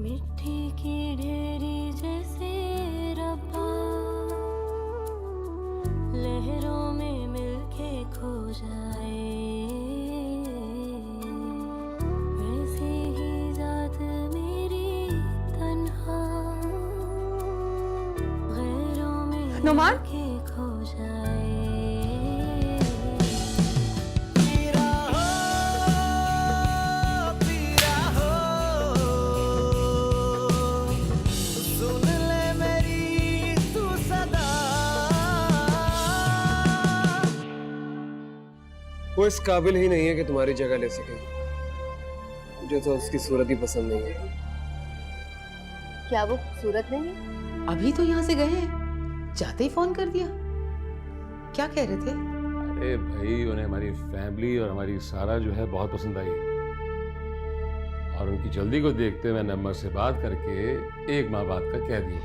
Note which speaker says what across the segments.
Speaker 1: मिट्टी की ढेरी जैसे रब्बा, लहरों में मिलके खो जाए, वैसे ही जात मेरी तन्हा, गैरों में
Speaker 2: नुमान?
Speaker 1: मिलके खो जाए।
Speaker 3: वो इस काबिल ही नहीं है कि तुम्हारी जगह ले सके। मुझे तो उसकी सूरत ही पसंद नहीं है।
Speaker 2: क्या वो खूबसूरत नहीं है? अभी तो यहाँ से गए हैं, जाते ही फोन कर दिया। क्या कह रहे थे?
Speaker 4: अरे भाई, उन्हें हमारी फैमिली और हमारी सारा जो है बहुत पसंद आई, और उनकी जल्दी को देखते हुए नंबर से बात करके एक माह बाद का कह दिया।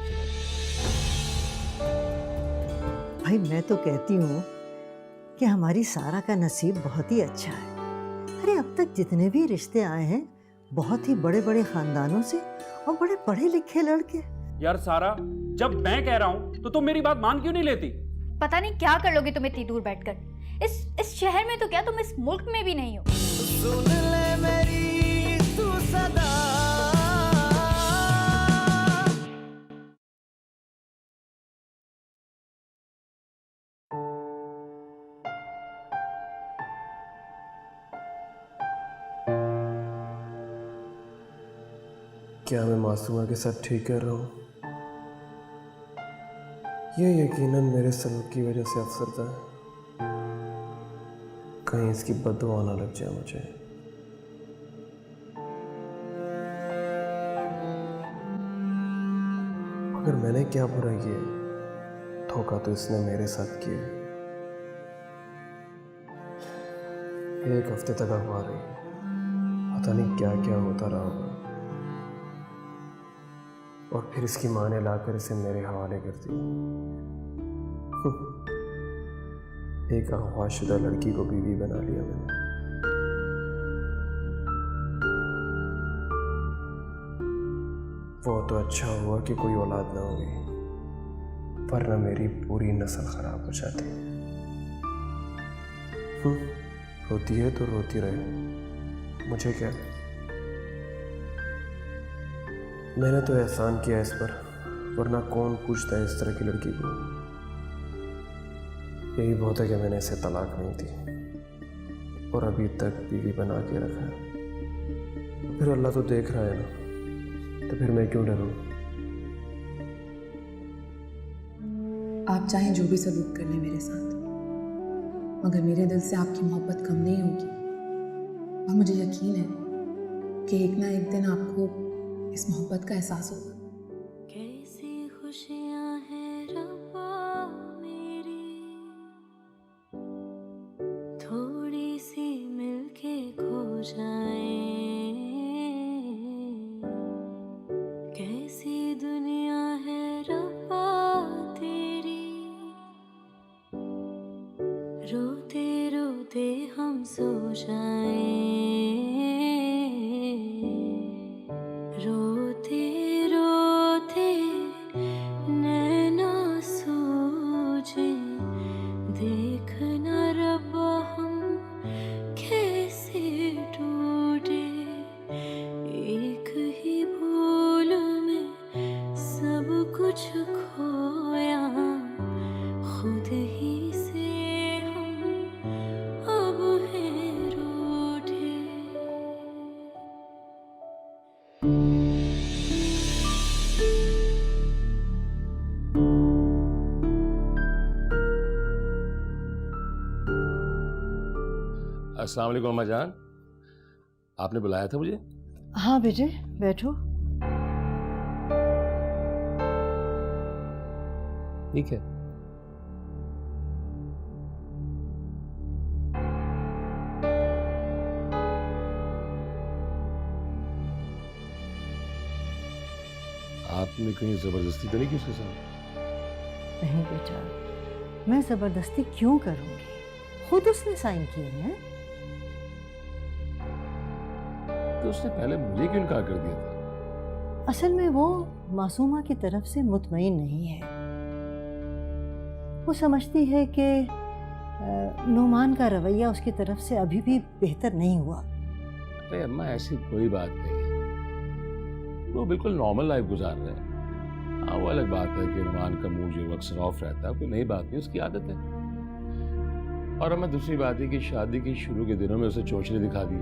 Speaker 5: भाई मैं तो कहती हूँ कि हमारी सारा का नसीब बहुत ही अच्छा है। अरे अब तक जितने भी रिश्ते आए हैं बहुत ही बड़े बड़े खानदानों से और बड़े पढ़े लिखे लड़के।
Speaker 6: यार सारा, जब मैं कह रहा हूँ तो तुम मेरी बात मान क्यों नहीं लेती?
Speaker 7: पता नहीं क्या कर लोगे तुम इतनी दूर बैठकर। इस शहर में तो क्या, तुम इस मुल्क में भी नहीं हो।
Speaker 1: सुन ले मेरी तू सदा।
Speaker 3: क्या मैं मासूमा के साथ ठीक कर रहा हूँ? ये यकीनन मेरे सलूक की वजह से अफसरदा है। कहीं इसकी बददुआ ना लग जाए मुझे। अगर मैंने क्या बुरा किया, धोखा तो इसने मेरे साथ किया। एक हफ्ते तक अखबार रही, पता नहीं क्या क्या होता रहा होगा। और फिर इसकी माँ ने लाकर इसे मेरे हवाले कर दिया। एक अगवाशुदा लड़की को बीवी बना लिया मैंने। वो तो अच्छा हुआ कि कोई औलाद ना हुई, वरना मेरी पूरी नस्ल खराब हो जाती। रोती है तो रोती रहे, मुझे क्या। मैंने तो एहसान किया इस पर, वरना कौन पूछता है इस तरह की लड़की को। यही बहुत है कि मैंने इसे तलाक नहीं दी और अभी तक बीवी बना के रखा है। फिर अल्लाह तो देख रहा है ना, तो फिर मैं क्यों डरूं?
Speaker 8: आप चाहें जो भी सलूक कर लें मेरे साथ, मगर मेरे दिल से आपकी मोहब्बत कम नहीं होगी। और मुझे यकीन है कि एक ना एक दिन आपको इस मोहब्बत का एहसास होगा।
Speaker 1: कैसी खुशियां हैं रब्बा मेरी, थोड़ी सी मिलके खो जाए, कैसी दुनिया है रब्बा तेरी, रोते रोते हम सो जाए, रोते रोते नैना सूझे, देखना रब्बा हम कैसे टूटे, एक ही भूल में सब कुछ खोया, खुद ही से हम अब हैं रूठे।
Speaker 4: अस्सलाम वालेकुम अम्मा जान, आपने बुलाया था मुझे?
Speaker 5: हाँ बेटे बैठो।
Speaker 4: ठीक है। आपने कहीं जबरदस्ती तो नहीं की उसके साथ?
Speaker 5: नहीं बेटा, मैं जबरदस्ती क्यों करूंगी, खुद उसने साइन किए हैं।
Speaker 4: तो उसने पहले मुझे क्यों इनकार कर दिया था?
Speaker 5: असल में वो मासूमा की तरफ से मुतमईन नहीं है। वो समझती है कि नुमान का रवैया उसकी तरफ से अभी भी बेहतर नहीं हुआ।
Speaker 4: अरे अम्मा, ऐसी कोई बात नहीं है, वो बिल्कुल नॉर्मल लाइफ गुजार रहे हैं। हाँ, वो अलग बात है कि नुमान का मूड जो अक्सर ऑफ रहता है, कोई नई बात नहीं, उसकी आदत है। और अम्मा, दूसरी बात है कि शादी के शुरू के दिनों में उसे चोचले दिखा दी,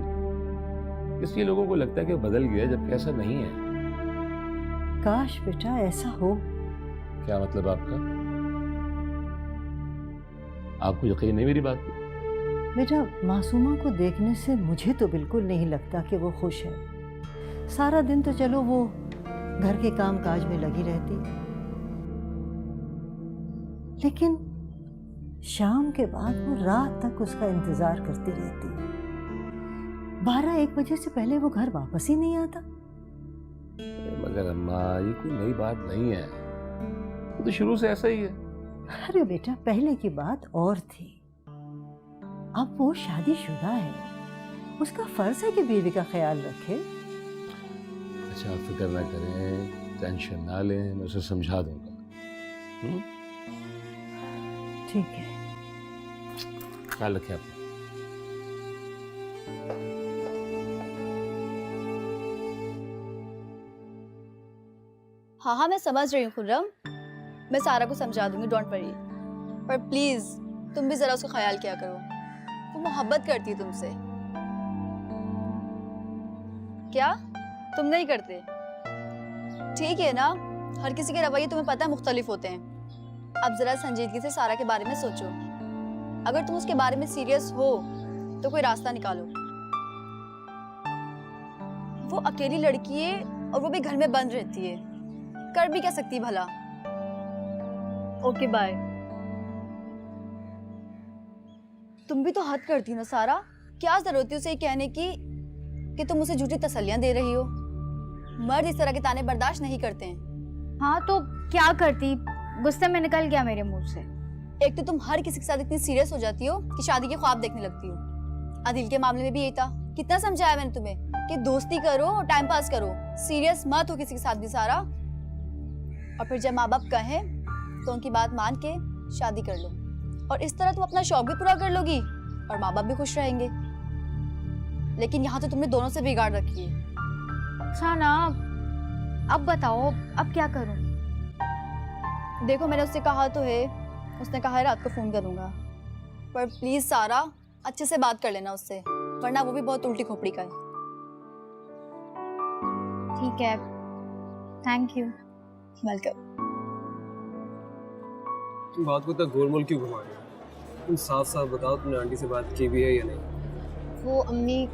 Speaker 4: इसलिए लोगों को लगता है कि वो बदल गया, जबकि ऐसा नहीं है।
Speaker 5: काश बेटा ऐसा हो।
Speaker 4: क्या मतलब आपका? आपको यकीन नहीं मेरी बात पे?
Speaker 5: बेटा, मासूमा को देखने से मुझे तो बिल्कुल नहीं लगता कि वो खुश है। सारा दिन तो चलो वो घर के काम काज में लगी रहती, लेकिन शाम के बाद वो रात तक उसका इंतजार करती रहती। 12-1 बजे से पहले वो घर वापस ही नहीं आता।
Speaker 4: मगर अम्मा, ये कोई नई बात नहीं है, वो तो शुरू से ऐसा ही है।
Speaker 5: अरे बेटा, पहले की बात और थी, अब वो शादीशुदा है, उसका फर्ज है कि बीवी का ख्याल रखे।
Speaker 4: अच्छा, आप फिक्र ना करें, टेंशन ना लें, मैं उसे समझा दूंगा।
Speaker 5: ठीक है।
Speaker 4: ख्याल रखें अपना।
Speaker 9: हाँ हाँ, मैं समझ रही हूँ खुर्रम, मैं सारा को समझा दूंगी, डोंट वरी। पर प्लीज तुम भी जरा उसका ख्याल किया करो, वो मोहब्बत करती है तुमसे। क्या तुम नहीं करते? ठीक है ना, हर किसी के रवैये तुम्हें पता है मुख्तलिफ होते हैं। अब जरा संजीदगी से सारा के बारे में सोचो। अगर तुम उसके बारे में सीरियस हो तो कोई रास्ता निकालो। वो अकेली लड़की है और वो भी घर में बंद रहती है, कर भी क्या सकती भला। Okay bye. तुम भी तो हद करती हो ना सारा, क्या जरूरत है उसे कहने की कि तुम उसे झूठी तसल्लियां दे रही हो? मर्द इस तरह के ताने बर्दाश्त नहीं करते हैं।
Speaker 7: हाँ तो क्या करती, गुस्से में निकल गया मेरे मुंह से।
Speaker 9: एक तो तुम हर किसी के साथ इतनी सीरियस हो जाती हो कि शादी के ख्वाब देखने लगती हो। आदिल के मामले में भी यही था, कितना समझाया मैंने तुम्हें कि दोस्ती करो और टाइम पास करो, सीरियस मत हो किसी के साथ भी सारा। और फिर जब माँ बाप कहें तो उनकी बात मान के शादी कर लो, और इस तरह तुम अपना शौक भी पूरा कर लोगी और माँ बाप भी खुश रहेंगे। लेकिन यहाँ तो तुमने दोनों से बिगाड़ रखी है।
Speaker 7: अच्छा ना, अब बताओ अब क्या करूं?
Speaker 9: देखो, मैंने उससे कहा तो है, उसने कहा है रात को फोन करूंगा, पर प्लीज सारा अच्छे से बात कर लेना उससे, वरना वो भी बहुत उल्टी खोपड़ी का है।
Speaker 7: ठीक है, थैंक यू।
Speaker 9: वेलकम।
Speaker 3: तुम बात को तक गोलमोल क्यों घुमा रहे हो? तुम साफ साफ बताओ, तुमने आंटी से बात की भी है या नहीं?
Speaker 2: वो अम्मी,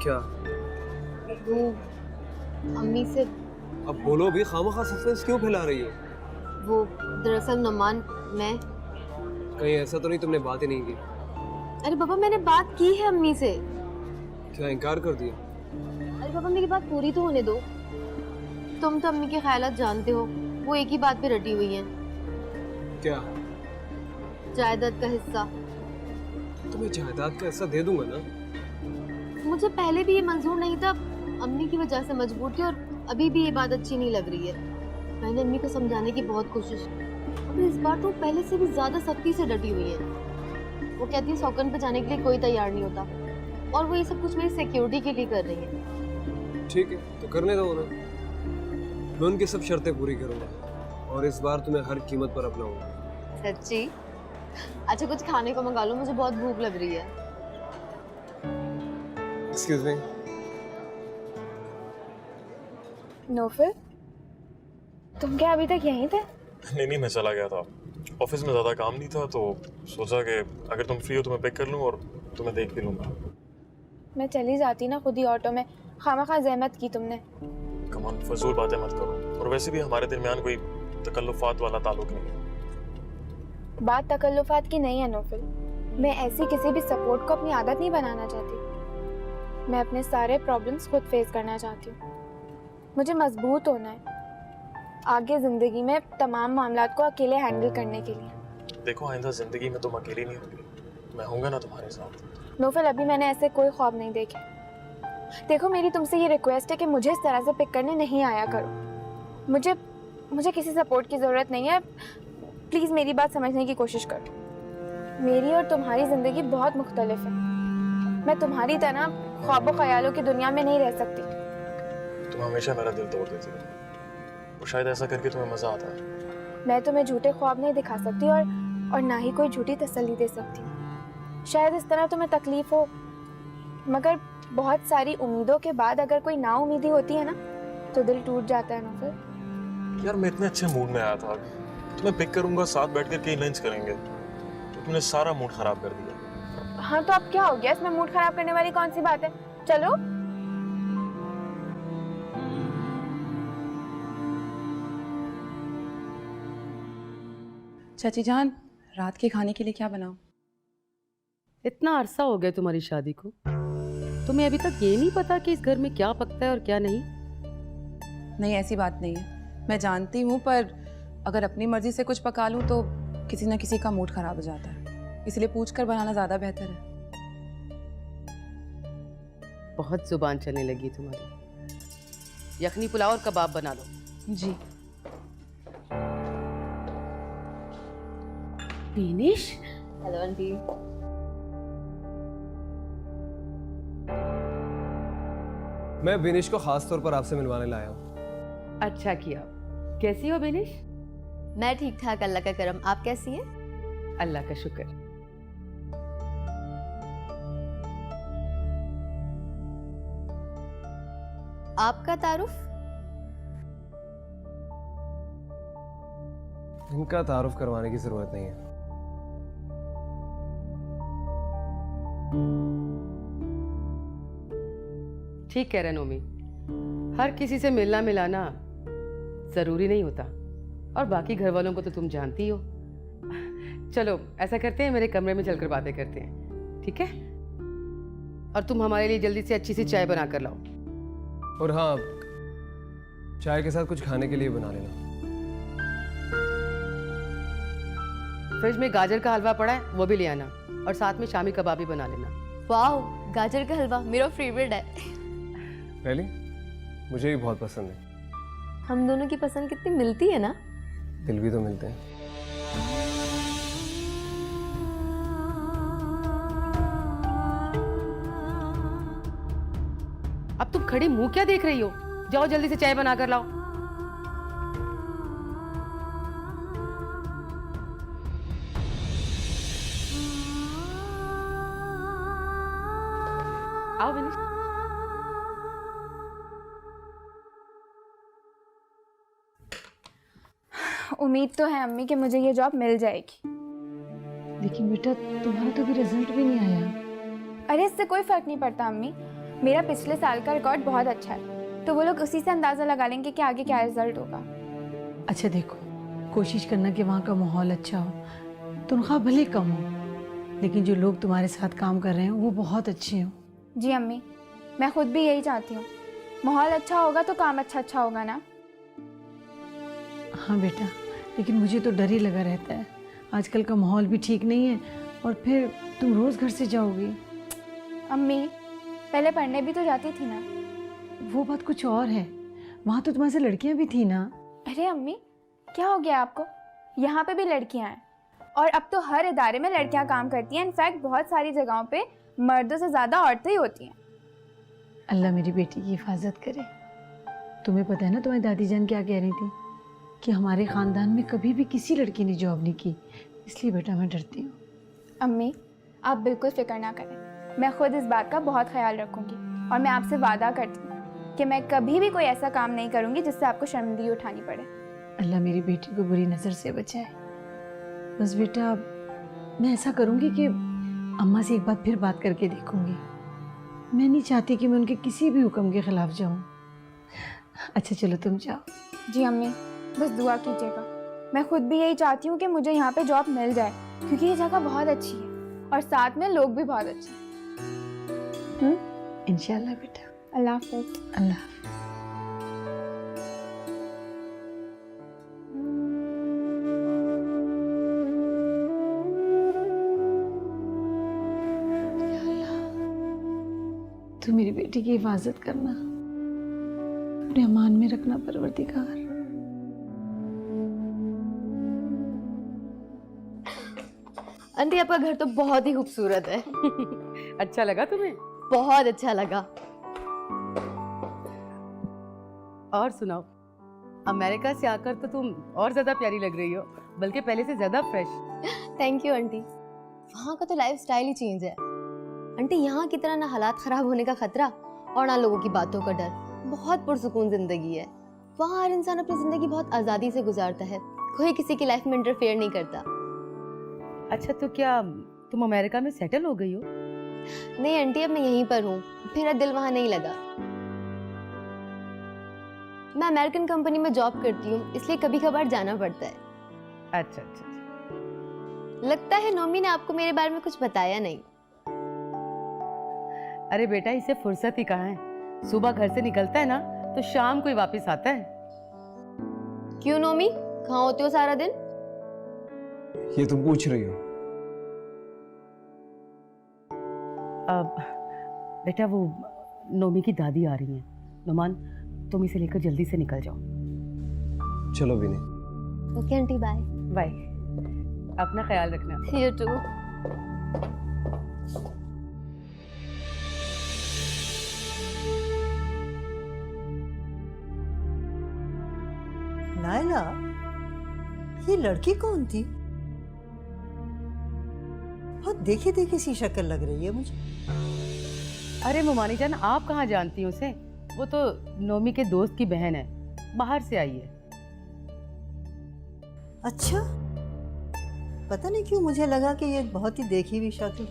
Speaker 3: क्या?
Speaker 2: वो अम्मी से,
Speaker 3: अब बोलो भी, खामखा सस्पेंस क्यों फैला रही हो?
Speaker 2: वो दरअसल नुमान, मैं,
Speaker 3: कहीं ऐसा तो नहीं तुमने बात ही नहीं की?
Speaker 2: अरे पापा मैंने बात की है अम्मी से।
Speaker 3: क्या इनकार कर दिया?
Speaker 2: अरे पापा मेरी बात पूरी तो होने दो। तुम तो अम्मी के ख्यालात जानते हो, वो एक ही बात पे रटी हुई हैं।
Speaker 3: क्या?
Speaker 2: जायदाद का हिस्सा।
Speaker 3: तुम्हें जायदाद का हिस्सा दे दूंगा ना।
Speaker 2: मुझे पहले भी ये मंजूर नहीं था, अम्मी की वजह से मजबूर थी, और अभी भी ये बात अच्छी नहीं लग रही है। मैंने अम्मी को समझाने की बहुत कोशिश की, पर इस बार तो पहले से भी ज्यादा सख्ती से डटी हुई है। वो कहती है सौकन पे जाने के लिए कोई तैयार नहीं होता, और वो ये सब कुछ मेरी सिक्योरिटी के लिए कर रही है।
Speaker 3: ठीक है, तो करने दो ना, मैं उनकी सब शर्तें पूरी करूंगा, और इस बार तुम्हें हर कीमत पर अपनाऊंगा।
Speaker 2: सच्ची? अच्छा कुछ खाने को मंगा लो, मुझे बहुत भूख लग रही है।
Speaker 3: Excuse me.
Speaker 7: नौफल, तुम क्या अभी तक यहीं थे?
Speaker 10: नहीं, मैं चला गया था, ऑफिस में ज़्यादा काम नहीं था, तो सोचा कि अगर तुम फ्री हो तो मैं पिक कर लूँ और तुम्हें देख भी लूँगा।
Speaker 11: मैं चली जाती ना खुद ही ऑटो में, खामखा जहमत की तुमने।
Speaker 10: कम ऑन, फजूल बातें मत करो, और वैसे भी हमारे दरमियान कोई तकल्लुफ़ात वाला ताल्लुक नहीं है।
Speaker 11: बात तकल्लुफ़ात की नहीं है नौफल, मैं ऐसी किसी भी सपोर्ट को अपनी आदत नहीं बनाना चाहती। मैं अपने सारे प्रॉब्लम्स खुद फेस करना चाहती हूँ। मुझे मजबूत होना है आगे ज़िंदगी में तमाम मामलात को अकेले हैंडल करने के लिए।
Speaker 10: देखो, आइंदा ज़िंदगी में तुम अकेली नहीं होगी, मैं होऊंगा ना तुम्हारे साथ।
Speaker 11: नौफल, अभी मैंने ऐसे कोई ख्वाब नहीं देखे। देखो मेरी तुमसे ये रिक्वेस्ट है कि मुझे इस तरह से पिक करने नहीं आया करो। मुझे किसी सपोर्ट की ज़रूरत नहीं है। प्लीज़ मेरी बात समझने की कोशिश करो। मेरी और तुम्हारी ज़िंदगी बहुत मुख्तलिफ है। मैं तुम्हारी तरह ख्वाबों ख्यालों की दुनिया में नहीं रह सकती।
Speaker 10: तुम हमेशा मेरा दिल तोड़ देती हो और शायद ऐसा करके तुम्हें मज़ा आता है।
Speaker 11: मैं तुम्हें झूठे ख्वाब नहीं दिखा सकती और ना ही कोई झूठी तसल्ली दे सकती। शायद इस तरह तुम्हें तकलीफ हो, मगर बहुत सारी उम्मीदों के बाद अगर कोई नाउम्मीदी होती है ना तो दिल टूट जाता है ना। फिर
Speaker 10: यार मैं इतने अच्छे मूड में आया था, तुम्हें पिक करूंगा, साथ बैठ कर कहीं लंच करेंगे, तो तुमने सारा मूड खराब कर दिया।
Speaker 11: हाँ तो अब क्या हो गया? इसमें मूड खराब करने वाली कौन सी बात है? चलो।
Speaker 8: चाची जान, रात के खाने के लिए क्या बनाऊं?
Speaker 12: इतना अरसा हो गया तुम्हारी शादी को, तुम्हें अभी तक ये नहीं पता कि इस घर में क्या पकता है और क्या नहीं?
Speaker 8: नहीं, ऐसी बात नहीं है, मैं जानती हूँ, पर अगर अपनी मर्जी से कुछ पका लूँ तो किसी ना किसी का मूड खराब हो जाता है, इसलिए पूछकर बनाना ज़्यादा बेहतर है।
Speaker 12: बहुत जुबान चलने लगी तुम्हारी। यखनी पुलाव और कबाब बना लो।
Speaker 8: जी।
Speaker 12: Binish,
Speaker 2: hello aunty.
Speaker 3: मैं बिनिश को खास तौर पर आपसे मिलवाने लाया हूँ।
Speaker 12: अच्छा किया। कैसी हो बीनिश?
Speaker 2: मैं ठीक ठाक, अल्लाह का करम। आप कैसी हैं?
Speaker 12: अल्लाह का शुक्र।
Speaker 2: आपका तारुफ?
Speaker 3: इनका तारुफ करवाने की जरूरत नहीं है।
Speaker 12: ठीक कह रहे नोमी, हर किसी से मिलना मिलाना जरूरी नहीं होता, और बाकी घर वालों को तो तुम जानती हो। चलो ऐसा करते हैं, मेरे कमरे में चलकर बातें करते हैं, ठीक है? और तुम हमारे लिए जल्दी से अच्छी सी चाय बना कर लाओ।
Speaker 3: और हाँ, चाय के साथ कुछ खाने के लिए बना लेना।
Speaker 12: फ्रिज में गाजर का हलवा पड़ा है, वो भी ले आना, और साथ में शामी कबाब भी बना लेना।
Speaker 2: वाह, गाजर का हलवा मेरा फेवरेट है।
Speaker 3: पहले मुझे भी बहुत पसंद है।
Speaker 2: हम दोनों की पसंद कितनी मिलती है ना।
Speaker 3: दिल भी तो मिलते हैं।
Speaker 12: अब तुम खड़े मुंह क्या देख रही हो? जाओ जल्दी से चाय बना कर लाओ। आओ विनिश।
Speaker 11: उम्मीद तो है अम्मी कि मुझे ये जॉब मिल जाएगी।
Speaker 8: लेकिन बेटा, तुम्हारा तो अभी रिजल्ट भी नहीं आया।
Speaker 11: अरे इससे कोई फर्क नहीं पड़ता अम्मी, मेरा पिछले साल का रिकॉर्ड बहुत अच्छा है, तो वो लोग उसी से अंदाज़ा लगा लेंगे कि आगे क्या रिजल्ट होगा।
Speaker 13: अच्छा देखो, कोशिश करना कि वहाँ का माहौल अच्छा हो, तनख्वाह भले कम हो, लेकिन जो लोग तुम्हारे साथ काम कर रहे हैं वो बहुत अच्छे हों।
Speaker 11: जी अम्मी, मैं खुद भी यही चाहती हूँ। माहौल अच्छा होगा तो काम अच्छा होगा ना।
Speaker 13: हाँ बेटा, लेकिन मुझे तो डर ही लगा रहता है। आजकल का माहौल भी ठीक नहीं है, और फिर तुम रोज़ घर से जाओगी।
Speaker 11: अम्मी, पहले पढ़ने भी तो जाती थी ना।
Speaker 13: वो बात कुछ और है, वहाँ तो तुम्हारे से लड़कियाँ भी थी ना।
Speaker 11: अरे अम्मी, क्या हो गया आपको? यहाँ पे भी लड़कियाँ हैं, और अब तो हर इदारे में लड़कियाँ काम करती हैं। इनफैक्ट बहुत सारी जगहों पे मर्दों से ज़्यादा औरतें ही होती हैं।
Speaker 13: अल्लाह मेरी बेटी की हिफाजत करे। तुम्हें पता है ना तुम्हारी दादी जान क्या कह रही थी कि हमारे ख़ानदान में कभी भी किसी लड़की ने जॉब नहीं की, इसलिए बेटा मैं डरती हूँ।
Speaker 11: अम्मी, आप बिल्कुल फिक्र ना करें, मैं खुद इस बात का बहुत ख्याल रखूँगी, और मैं आपसे वादा करती हूँ कि मैं कभी भी कोई ऐसा काम नहीं करूँगी जिससे आपको शर्मिंदगी उठानी पड़े।
Speaker 13: अल्लाह मेरी बेटी को बुरी नज़र से बचाए। बस बेटा, मैं ऐसा करूँगी कि अम्मा से एक बार फिर बात करके देखूँगी। मैं नहीं चाहती कि मैं उनके किसी भी हुक्म के ख़िलाफ़ जाऊँ। अच्छा चलो तुम जाओ।
Speaker 11: जी अम्मी, बस दुआ कीजिएगा। मैं खुद भी यही चाहती हूँ कि मुझे यहाँ पे जॉब मिल जाए, क्योंकि ये जगह बहुत अच्छी है और साथ में लोग भी बहुत अच्छे हैं।
Speaker 13: इंशाल्लाह बेटा।
Speaker 11: अल्लाह हाफ़िज़।
Speaker 13: अल्लाह हाफ़िज़। तू तू मेरी बेटी की हिफाजत करना, अपने अमान में रखना परवरदिगार।
Speaker 2: आंटी आपका घर तो बहुत ही खूबसूरत है।
Speaker 12: अच्छा लगा तुम्हें?
Speaker 2: बहुत अच्छा लगा।
Speaker 12: और सुनाओ, अमेरिका से आकर तो तुम और ज्यादा प्यारी लग रही हो, बल्कि पहले से ज्यादा फ्रेश।
Speaker 2: Thank you aunty. वहाँ का तो लाइफस्टाइल ही चेंज है आंटी। यहाँ की तरह ना हालात खराब होने का खतरा और ना लोगों की बातों का डर। बहुत पुरसुकून जिंदगी है। वहाँ हर इंसान अपनी जिंदगी बहुत आजादी से गुजारता है, कोई किसी की लाइफ में इंटरफेयर नहीं करता।
Speaker 12: अच्छा, तो क्या तुम अमेरिका में सेटल हो गई हो?
Speaker 2: नहीं आंटी, अब मैं यहीं पर हूँ, मेरा दिल वहाँ नहीं लगा। मैं अमेरिकन कंपनी में जॉब करती हूँ, इसलिए कभी कभार जाना पड़ता है।
Speaker 12: अच्छा अच्छा अच्छा।
Speaker 2: लगता है नोमी ने आपको मेरे बारे में कुछ बताया नहीं।
Speaker 12: अरे बेटा, इसे फुर्सत ही कहाँ है। सुबह घर से निकलता है ना तो शाम को ही वापस आता है।
Speaker 2: क्यों नोमी, कहाँ होते हो सारा दिन?
Speaker 3: ये तुम पूछ रही हो?
Speaker 12: अब बेटा, वो नोमी की दादी आ रही हैं। नोमान, तुम इसे लेकर जल्दी से निकल जाओ।
Speaker 3: चलो Vini.
Speaker 2: Okay aunty, bye.
Speaker 12: Bye, अपना ख्याल रखना।
Speaker 2: You to.
Speaker 5: नायला, ये लड़की कौन थी? बहुत देखी देखी सी शक्ल लग रही है मुझे।
Speaker 12: अरे मोमानी जान, आप कहाँ जानती हैं उसे? वो तो नोमी के दोस्त की बहन है, बाहर से आई है।
Speaker 5: अच्छा, पता नहीं क्यों मुझे लगा कि ये बहुत ही देखी हुई शक्ल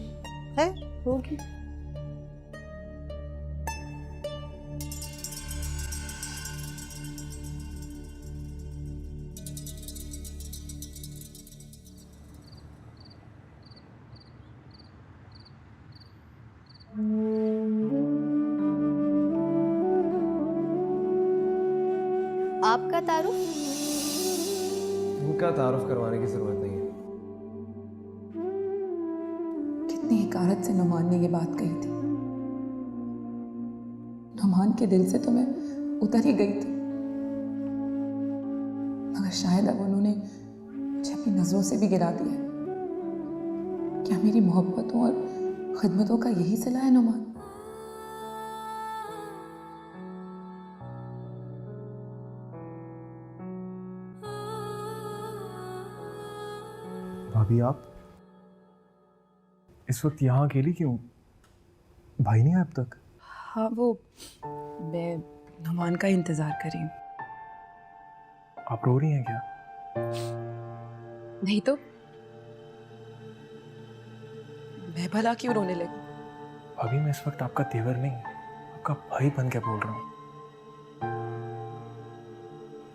Speaker 5: है। होगी।
Speaker 2: आपका तारुफ?
Speaker 3: इनका तारुफ करवाने की जरूरत नहीं है।
Speaker 8: कितनी हकारत से नुमान ने ये बात कही थी। नुमान के दिल से तो मैं उतर ही गई थी, मगर शायद अब उन्होंने मुझे अपनी नजरों से भी गिरा दिया है। क्या मेरी मोहब्बतों और खिदमतों का यही सिला है नुमान?
Speaker 10: भाभी, आप इस वक्त यहाँ अकेली क्यों? भाई नहीं आया अब तक?
Speaker 8: हाँ, वो मैं नुमान का इंतजार कर रही हूँ।
Speaker 10: आप रो रही हैं क्या?
Speaker 8: नहीं तो मैं भला क्यों रोने लगी?
Speaker 10: भाभी, मैं इस वक्त आपका तेवर नहीं, आपका भाई बन के बोल रहा हूँ।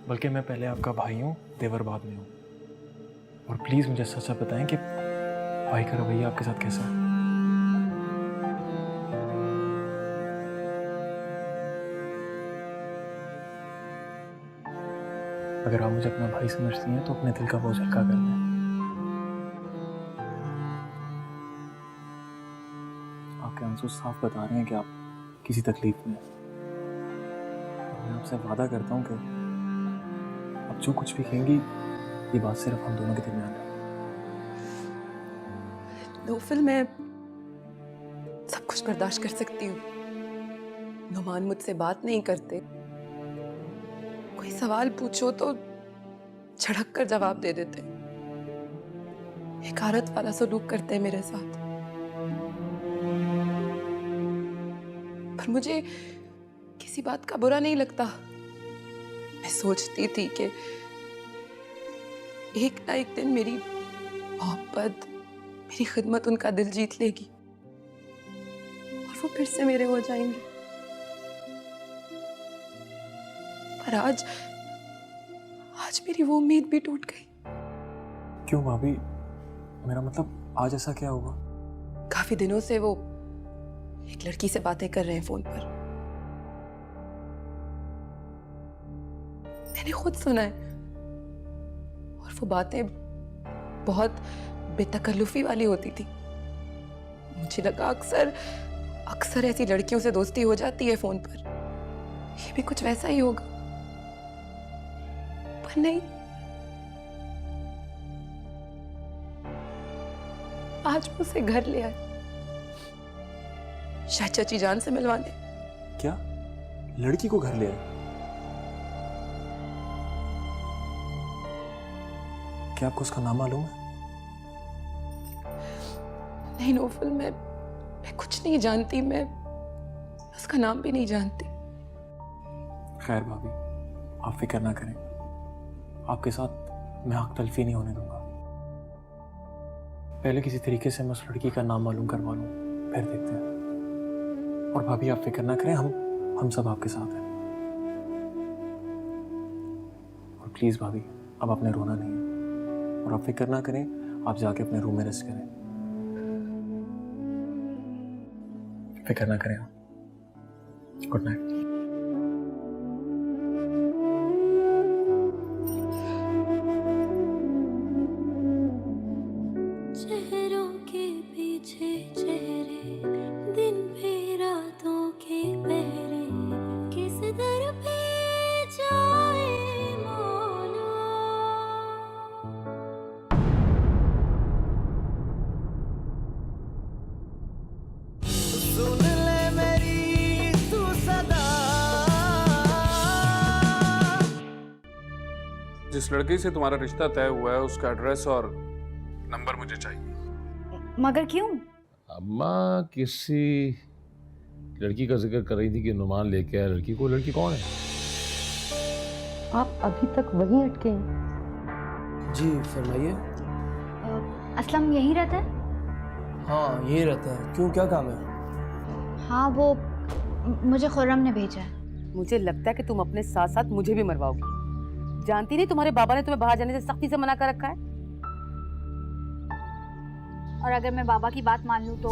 Speaker 10: बल्कि मैं पहले आपका भाई हूँ, तेवर बाद में हूँ। और प्लीज मुझे सच सच बताएं कि भाई का रवैया आपके साथ कैसा है? अगर आप मुझे अपना भाई समझती हैं तो अपने दिल का बोझ हल्का कर लें। आपके आंसू साफ बता रहे हैं कि आप किसी तकलीफ में हैं। मैं आपसे वादा करता हूँ कि आप जो कुछ भी कहेंगी, ये बात सिर्फ हम दोनों के दरमियान है।
Speaker 8: नौफल, मैं सब कुछ बर्दाश्त कर सकती हूँ। नुमान मुझसे बात नहीं करते, कोई सवाल पूछो तो झड़क कर जवाब दे देते, हकारत वाला सलूक करते हैं मेरे साथ। पर मुझे किसी बात का बुरा नहीं लगता। मैं सोचती थी कि एक ना एक दिन मेरी मोहब्बत, मेरी खिदमत उनका दिल जीत लेगी और वो फिर से मेरे हो जाएंगे। पर आज मेरी वो उम्मीद भी टूट गई।
Speaker 10: क्यों भाभी? मेरा मतलब आज ऐसा क्या हुआ?
Speaker 8: काफी दिनों से वो एक लड़की से बातें कर रहे हैं फोन पर। मैंने खुद सुना है और वो बातें बहुत बेतकल्लुफी वाली होती थी। मुझे लगा अक्सर अक्सर ऐसी लड़कियों से दोस्ती हो जाती है फोन पर, ये भी कुछ वैसा ही होगा। पर नहीं, आज मुझसे घर ले आए, शायद चाची जान से मिलवाने।
Speaker 10: क्या लड़की को घर ले आए? क्या आपको उसका नाम मालूम है?
Speaker 8: नहीं नौफल, मैं कुछ नहीं जानती, मैं उसका नाम भी नहीं जानती।
Speaker 10: खैर भाभी, आप फिक्र ना करें, आपके साथ मैं हक तलफी नहीं होने दूंगा। पहले किसी तरीके से मैं उस लड़की का नाम मालूम करवा लूं, फिर देखते हैं। और भाभी आप फिक्र ना करें, हम सब आपके साथ हैं। और प्लीज भाभी, अब आपने रोना नहीं है, और आप फिक्र ना करें, आप जाके अपने रूम में रेस्ट करें। फिक्र ना करें आप। Good night.
Speaker 1: चेहरों के पीछे चेहरे, दिन भी रातों के पहरे, किस दर पे जाए मौला। सुन ले मेरी तू सदा।
Speaker 14: जिस लड़की से तुम्हारा रिश्ता तय हुआ है उसका एड्रेस और नंबर मुझे चाहिए।
Speaker 7: मगर क्यों?
Speaker 4: अम्मा किसी लड़की का जिक्र कर रही थी कि नुमान लेके आया लड़की को। लड़की कौन है?
Speaker 12: आप अभी तक वहीं अटके हैं?
Speaker 3: जी फरमाइए।
Speaker 7: असलम यहीं रहता है?
Speaker 3: हाँ यही रहता है। क्यों, क्या काम है?
Speaker 7: हाँ, वो मुझे खुर्रम ने भेजा है।
Speaker 12: मुझे लगता है कि तुम अपने साथ साथ मुझे भी मरवाओगी। जानती नहीं, तुम्हारे बाबा ने तुम्हें बाहर जाने से सख्ती से मना कर रखा है।
Speaker 7: और अगर मैं बाबा की बात मान लूँ तो?